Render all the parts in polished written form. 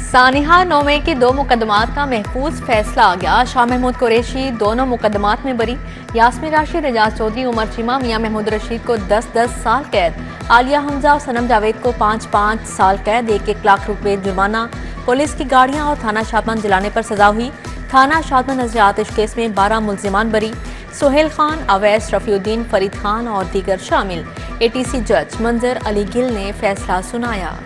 सानिहा नोमे के 2 मुकदमात का महफूज फैसला आ गया। शाह महमूद कुरैशी दोनों मुकदमात में बरी। यास्मीन राशिद, एजाज चौधरी, उमर चीमा, मियां महमूद रशीद को 10-10 साल कैद। आलिया हमजा और सनम जावेद को 5-5 साल कैद, 1-1 लाख रुपए जुर्माना। पुलिस की गाड़ियां और थाना शादमन जलाने पर सजा हुई। थाना शादमन नजर आतिश केस में 12 मुल्जिमान बरी। सोहेल खान, अवैस, रफीउद्दीन, फरीद खान और दीगर शामिल। ATC जज मंजर अली गिल ने फैसला सुनाया।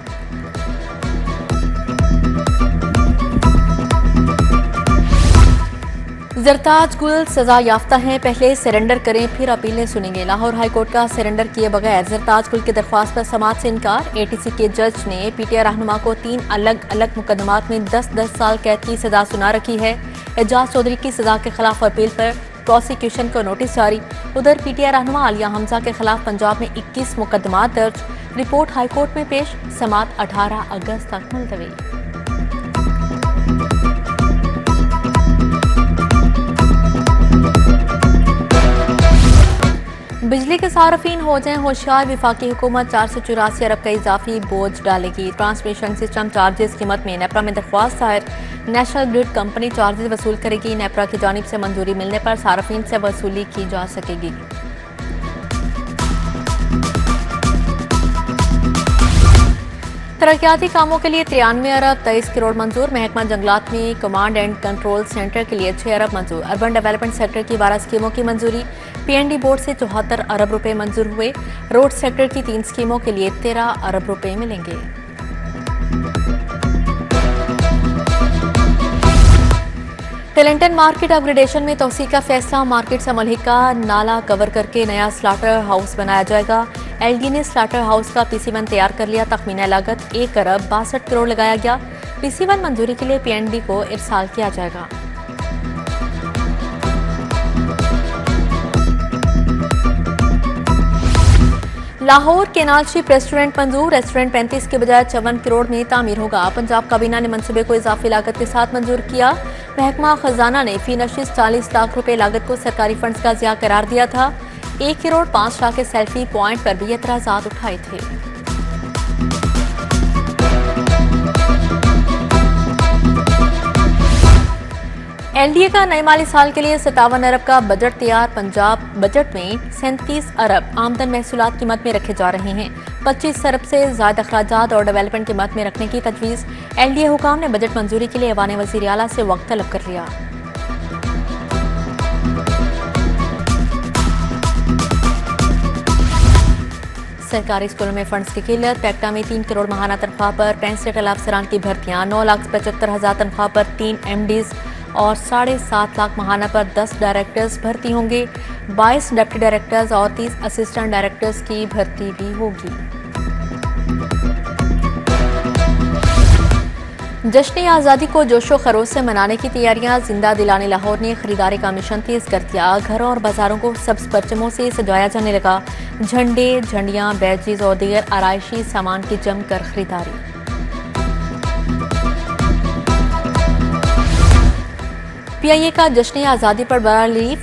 जरताज गुल सजा याफ्ता हैं, पहले सरेंडर करें फिर अपीलें सुनेंगे। लाहौर हाईकोर्ट का सरेंडर किए बगैर जरताज गुल की दरख्वास्त पर समाअत से इनकार। ATC के जज ने PTI रहनुमा को 3 अलग अलग मुकदमात में 10-10 साल कैद की सजा सुना रखी है। एजाज चौधरी की सजा के खिलाफ अपील पर प्रोसिक्यूशन को नोटिस जारी। उधर PTI रहनुमा आलिया हमजा के खिलाफ पंजाब में 21 मुकदमात दर्ज। रिपोर्ट हाईकोर्ट में पेश, समाअत 18 अगस्त तक मुलतवी। बिजली के सार्फिन हो जाएं होशियार, विफाकी हुकूमत 484 अरब का इजाफी बोझ डालेगी। ट्रांसमिशन सिस्टम चार्जेस कीमत में नेपरा में दरख्वास्त दायर। नेशनल ग्रिड कंपनी चार्जेस वसूल करेगी। नेपरा की जानिब से मंजूरी मिलने पर सार्फिन से वसूली की जा सकेगी। तरक्याती कामों के लिए 93 अरब 23 करोड़ मंजूर। महकमा जंगलात में कमांड एंड कंट्रोल सेंटर के लिए 6 अरब मंजूर। अर्बन डेवलपमेंट सेक्टर की 12 स्कीमों की मंजूरी। PND बोर्ड से 74 अरब रुपए मंजूर हुए। रोड सेक्टर की 3 स्कीमों के लिए 13 अरब रुपए मिलेंगे। टेलेंटन मार्केट अपग्रेडेशन में तोसी का फैसला। मार्केट से मलहिका नाला कवर करके नया स्लाटर हाउस बनाया जाएगा। LD ने स्लाटर हाउस का PC1 तैयार कर लिया। तखमीना लागत 1 अरब 62 करोड़ लगाया गया। PC1 मंजूरी के लिए PND को इरसाल किया जाएगा। लाहौर केनाल शिप रेस्टोरेंट मंजूर। रेस्टोरेंट 35 के बजाय 54 करोड़ में तामीर होगा। पंजाब काबीना ने मंसूबे को इजाफी लागत के साथ मंजूर किया। महकमा खजाना ने फी नशिस्त 40 लाख रुपए लागत को सरकारी फंड्स का ज़िया करार दिया था। 1 करोड़ 5 लाख के सेल्फी पॉइंट पर भी एतराजात उठाए थे। LDA का नए माली साल के लिए 57 अरब का बजट तैयार। पंजाब बजट में 37 अरब आमदन महसूलात की मद में रखे जा रहे हैं। 25 अरब से ज्यादा अखराजात और डेवलपमेंट की मद में रखने की तजवीज़। LDA हुकाम ने बजट मंजूरी के लिए ऐवान वज़ीर आला से वक्त तलब कर लिया। सरकारी स्कूलों में फंड्स की किल्लत। पैक्टा में 3 करोड़ माहाना तनख्वाह पर 65 अला अफसरान की भर्तियां। 9,75,000 तनख्वाह पर 3 MDs और 7.5 लाख माहाना पर 10 डायरेक्टर्स भर्ती होंगे। 22 डिप्टी डायरेक्टर्स और 30 असिस्टेंट डायरेक्टर्स की भर्ती भी होगी। जश्न आज़ादी को जोशो खरोश से मनाने की तैयारियां जिंदा दिलाने लाहौर ने खरीदारी का मिशन तेज कर दिया। घरों और बाजारों को सब्ज परचमों से सजाया जाने लगा। झंडे, झंडियां, बैजेस और दीगर आराइशी सामान की जमकर खरीदारी। PIA का जश्न आज़ादी पर बड़ा रिलीफ।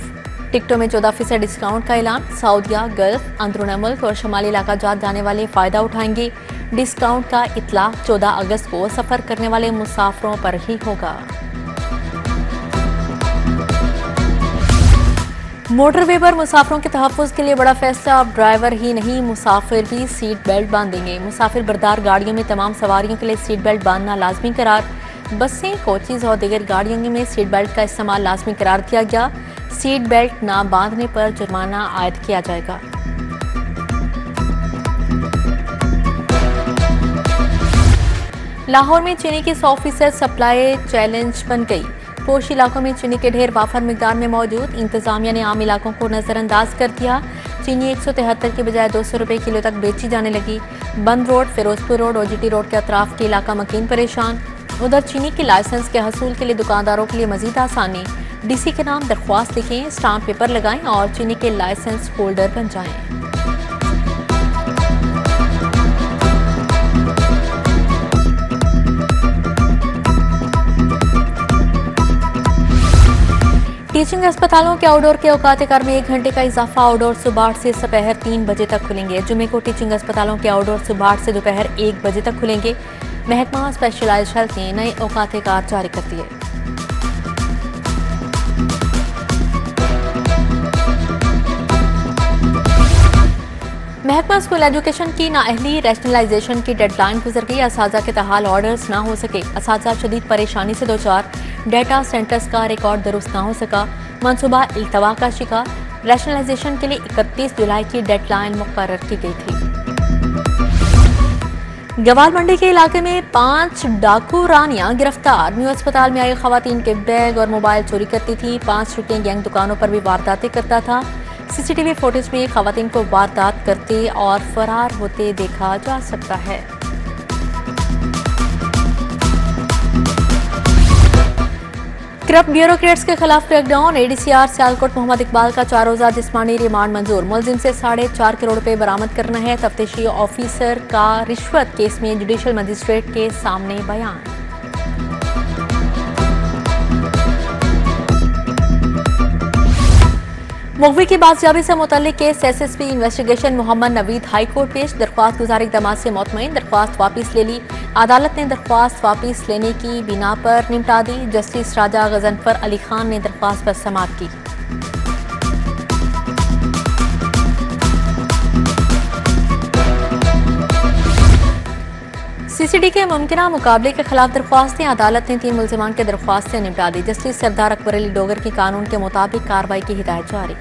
टिकटों में 14% डिस्काउंट का ऐलान। सऊदिया, गल्फ, अंदरूनी मुल्क और शमाली इलाका जात जाने वाले फ़ायदा उठाएंगे। डिस्काउंट का इतलाक 14 अगस्त को सफ़र करने वाले मुसाफिरों पर ही होगा। मोटरवे पर मुसाफिरों के तहफ़्फ़ुज़ के लिए बड़ा फैसला। अब ड्राइवर ही नहीं, मुसाफिर भी सीट बेल्ट बांधेंगे। मुसाफिर बरदार गाड़ियों में तमाम सवारियों के लिए सीट बेल्ट बांधना लाजमी करार। बसें, कोचेज़ और दीगर गाड़ियों में सीट बेल्ट का इस्तेमाल लाजमी करार दिया गया। सीट बेल्ट ना बांधने पर जुर्माना आयद किया जाएगा। लाहौर में चीनी की 100% सप्लाई चैलेंज बन गई। पोश इलाकों में चीनी के ढेर वाफर मिकदार में मौजूद। इंतजामिया ने आम इलाकों को नजरअंदाज कर दिया। चीनी 173 के बजाय 200 रुपए किलो तक बेची जाने लगी। Bund road, Ferozepur road, OGT road के अतराफ के इलाका मकीन परेशान। उधर चीनी के लाइसेंस के हसूल के लिए दुकानदारों के लिए मजीद आसानी। DC के नाम दरख्वास्त लिखें, स्टाम्प पेपर लगाएं और चीनी के लाइसेंस होल्डर बन जाएं। टीचिंग अस्पतालों के आउटडोर के औकात कार में 1 घंटे का इजाफा। आउटडोर सुबह 8 से दोपहर 3 बजे तक खुलेंगे। जुमे को टीचिंग अस्पतालों के आउटडोर सुबह 8 से दोपहर 1 बजे तक खुलेंगे। महकमा स्पेशलाइज्ड हेल्थ ने नए औकात कार जारी कर दिए। महकमा स्कूल एजुकेशन की नाअहली रैशनलाइजेशन की डेडलाइन गुजर गई। असातिज़ा के तहाल ऑर्डर्स ना हो सके। असातिज़ा शदीद परेशानी से दो चार। डेटा सेंटर्स का रिकॉर्ड दुरुस्त ना हो सका। मनसूबा इल्तवा का शिकार। रैशनलाइजेशन के लिए 31 जुलाई की डेडलाइन मुकर्रर की गई थी। गवाल मंडी के इलाके में 5 डाकू रानियां गिरफ्तार। न्यू अस्पताल में आई खवातीन के बैग और मोबाइल चोरी करती थी। 5 रुपये गैंग दुकानों पर भी वारदातें करता था। सीसीटीवी फुटेज में खवातीन को वारदात करते और फरार होते देखा जा सकता है। करप्ट ब्यूरोक्रेट्स के खिलाफ क्रैकडाउन। एडीसीआर सियालकोट मोहम्मद इकबाल का 4 रोजा जिस्मानी रिमांड मंजूर। मुलजिम से 4.5 करोड़ रुपए बरामद करना है। तफ्तीशी ऑफिसर का रिश्वत केस में जुडिशल मजिस्ट्रेट के सामने बयान। मुखबिर की बाजियाबी से मुतल्लिक case SSP investigation Mohammad Naveed high court पेश। दरख्वास्त गुजारी इक़दामात से मुतमईन। दरख्वास्त वापस ले ली। अदालत ने दरख्वास्त वापस लेने की बिना पर निपटा दी। जस्टिस राजा गजनफर अली खान ने दरख्वास्त पर समाअत की। सीसीडी के मुमकिना मुकाबले के खिलाफ दरख्वास्तें। अदालत ने 3 मुल्जिमान के दरख्वास्तें निपटा दी। जस्टिस सरदार अकबर अली डोगर की कानून के मुताबिक कार्रवाई की हिदायत जारी।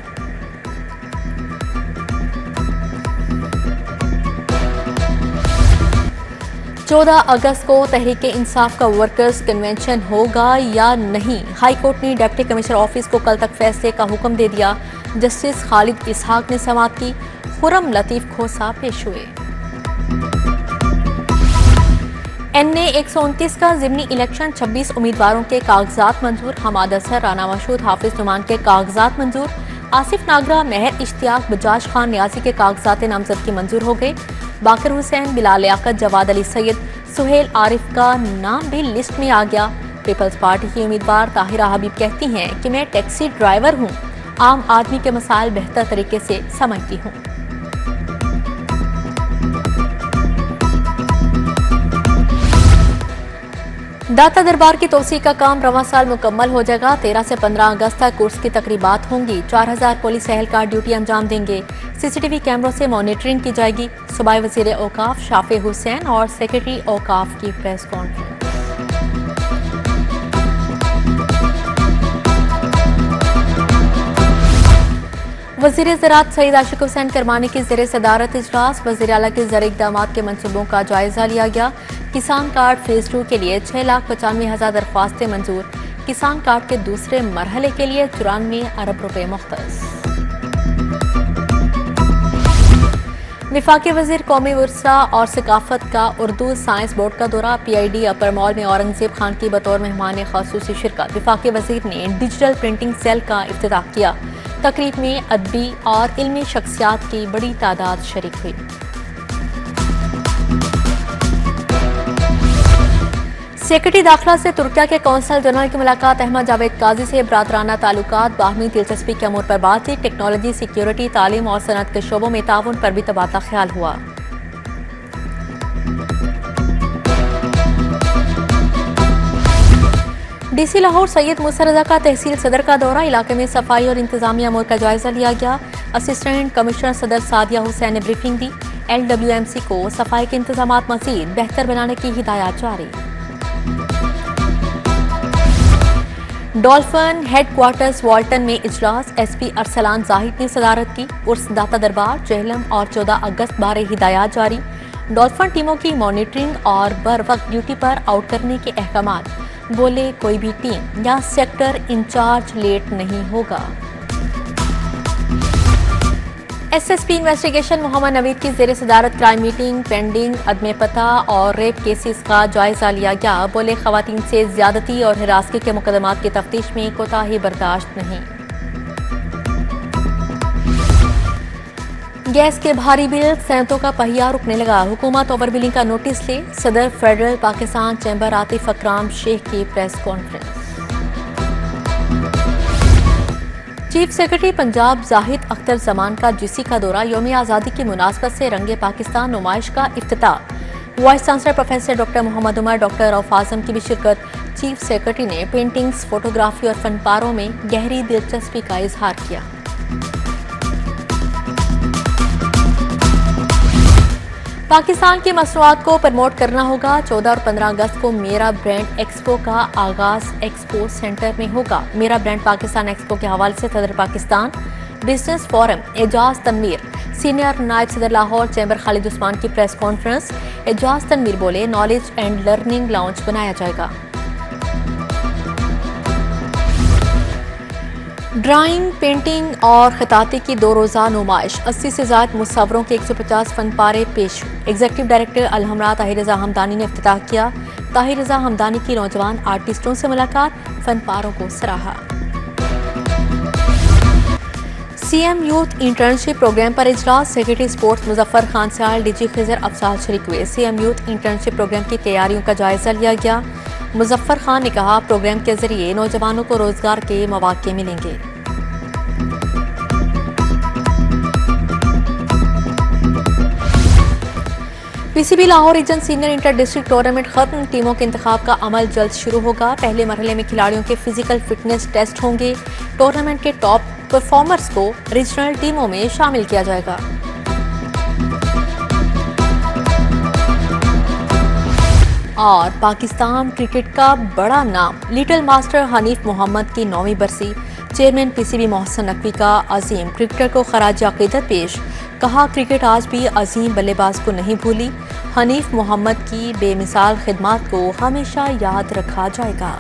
चौदह अगस्त को तहरीक इंसाफ का वर्कर्स कन्वेंशन होगा या नहीं। हाई कोर्ट ने डिप्टी कमिश्नर ऑफिस को कल तक फैसले का हुक्म दे दिया। जस्टिस खालिद इसहाक ने समाअत की। खुरम लतीफ खोसा पेश हुए। NA 129 का ज़िमनी इलेक्शन 26 उम्मीदवारों के कागजात मंजूर। हमाद असर, राना मशहूद, हाफिज नुमान के कागजात मंजूर। आसिफ नागरा, मेहर इश्तियाक, बजाज खान न्याजी के कागजात नामजदगी मंजूर हो गए। बाकर हुसैन, बिलाल लियाकत, जवाद अली सैयद, सुहेल आरिफ का नाम भी लिस्ट में आ गया। पीपल्स पार्टी की उम्मीदवार ताहिरा हबीब कहती हैं कि मैं टैक्सी ड्राइवर हूँ, आम आदमी के मसाइल बेहतर तरीके से समझती हूँ। दाता दरबार की तोसी का काम रवां साल मुकम्मल हो जाएगा। 13 से 15 अगस्त तक कोर्स की तकरीबात होंगी। 4000 पुलिस एहलकार ड्यूटी अंजाम देंगे। सीसीटीवी कैमरों से मॉनिटरिंग की जाएगी। सूबाई वज़ीर औकाफ शाफे हुसैन और सेक्रेटरी औकाफ की प्रेस कॉन्फ्रेंस। वज़ीर ज़राअत सईद आशिक हुसैन करमानी की ज़ेर सदारत इजलास। वज़ीर आला के ज़र इक़दामात के मनसूबों का जायजा लिया गया। किसान कार्ड फेज 2 के लिए 6,95,000 दरख्वास्तें मंजूर। किसान कार्ड के दूसरे मरहले के लिए 94 अरब रुपए मुख्तस। वफाकी वज़ीर कौमी वर्सा और सकाफत का उर्दू साइंस बोर्ड का दौरा। PID अपर मॉल में औरंगजेब खान की बतौर मेहमान खासूसी शिरकत। वफाकी वज़ीर ने डिजिटल प्रिंटिंग सेल का इफ्तिताह किया। तकरीब में अदबी और इल्मी शख्सियात की बड़ी तादाद शरीक हुई। सेक्रेटरी दाखिला से तुर्किया के कौंसल जनरल की मुलाकात। अहमद जावेद काजी से बरादराना ताल्लुकात, बाहमी दिलचस्पी के अमूर पर बातचीत। टेक्नोलॉजी, सिक्योरिटी, तालीम और सनत के शोबों में ताउन पर भी तबादला ख्याल हुआ। DC लाहौर सैयद मूसा रजा का तहसील सदर का दौरा। इलाके में सफाई और इंतजामी अमूर का जायजा लिया गया। असिस्टेंट कमिश्नर सदर सादिया हुसैन ने ब्रीफिंग दी। LWMC को सफाई के इंतजामात मजीद बेहतर बनाने की हिदायत जारी। डॉल्फिन हेडक्वार्टर्स वाल्टन में इजलास। SP अरसलान जाहिद ने सदारत की। उर्स, दाता दरबार, चहलम और 14 अगस्त बारे हिदायत जारी। डॉल्फिन टीमों की मॉनिटरिंग और बर वक्त ड्यूटी पर आउट करने के अहकामात। बोले कोई भी टीम या सेक्टर इंचार्ज लेट नहीं होगा। SSP इन्वेस्टिगेशन मोहम्मद नवीद की ज़ेर सदारत क्राइम मीटिंग। पेंडिंग अदम पता और रेप केसेस का जायजा लिया गया। बोले खवातीन से ज्यादती और हिरासगी के मुकदमात की तफ्तीश में कोताही बर्दाश्त नहीं। गैस के भारी बिल, सनतों का पहिया रुकने लगा। हुकूमत ओवर बिलिंग का नोटिस ले। सदर फेडरल पाकिस्तान चैम्बर आतिफ अकराम शेख की press conference. Chief secretary Punjab Zahid Akhtar Zaman का जीसी का दौरा यौम आज़ादी की मुनासबत से रंगे पाकिस्तान नुमाइश का इफ्तिताह। Vice chancellor professor doctor Mohammad Umar, doctor Rauf Azam की भी शिरकत। चीफ सेक्रेटरी ने पेंटिंग्स, फोटोग्राफी और फनपारों में गहरी दिलचस्पी का इजहार किया। पाकिस्तान की मसनूआत को प्रमोट करना होगा। 14 और 15 अगस्त को मेरा ब्रांड एक्सपो का आगाज एक्सपो सेंटर में होगा। मेरा ब्रांड पाकिस्तान एक्सपो के हवाले से सदर Pakistan business forum Ejaz Tanveer, senior नायब सदर लाहौर चैम्बर खालिद उस्मान की प्रेस कॉन्फ्रेंस। एजाज तनवीर बोले, नॉलेज एंड लर्निंग लाउंज बनाया जाएगा। ड्राइंग, पेंटिंग और खताती की 2 रोज़ा नुमाइश। 80 से ज़्यादा मुसव्वरों के 150 फनपारे पेश। एग्जीक्यूटिव डायरेक्टर अलहमरा ताहिर रज़ा हमदानी ने इफ्तिताह किया। ताहिर रज़ा हमदानी की नौजवान आर्टिस्टों से मुलाकात, फनपारों को सराहा। सीएम यूथ इंटर्नशिप प्रोग्राम पर इजलास। सेक्रेटरी स्पोर्ट्स मुजफ्फर खान साल, डीजी खिजर अफसाल शरीक हुए। सीएम यूथ इंटर्नशिप प्रोग्राम की तैयारियों का जायजा लिया गया। मुजफ्फर खान ने कहा, प्रोग्राम के जरिए नौजवानों को रोजगार के मौके मिलेंगे। PCB Lahore region senior inter district tournament खत्म। टीमों के इंतखाब का अमल जल्द शुरू होगा। पहले मरहले में खिलाड़ियों के फिजिकल फिटनेस टेस्ट होंगे। टूर्नामेंट के टॉप परफॉर्मर्स को रीजनल टीमों में शामिल किया जाएगा। और पाकिस्तान क्रिकेट का बड़ा नाम लिटिल मास्टर हनीफ मोहम्मद की 9वीं बरसी। चेयरमैन पीसीबी मोहसिन नकवी का अजीम क्रिकेटर को खराज अकीदत पेश। कहा, क्रिकेट आज भी अजीम बल्लेबाज को नहीं भूली। हनीफ मोहम्मद की बेमिसाल खिदमात को हमेशा याद रखा जाएगा।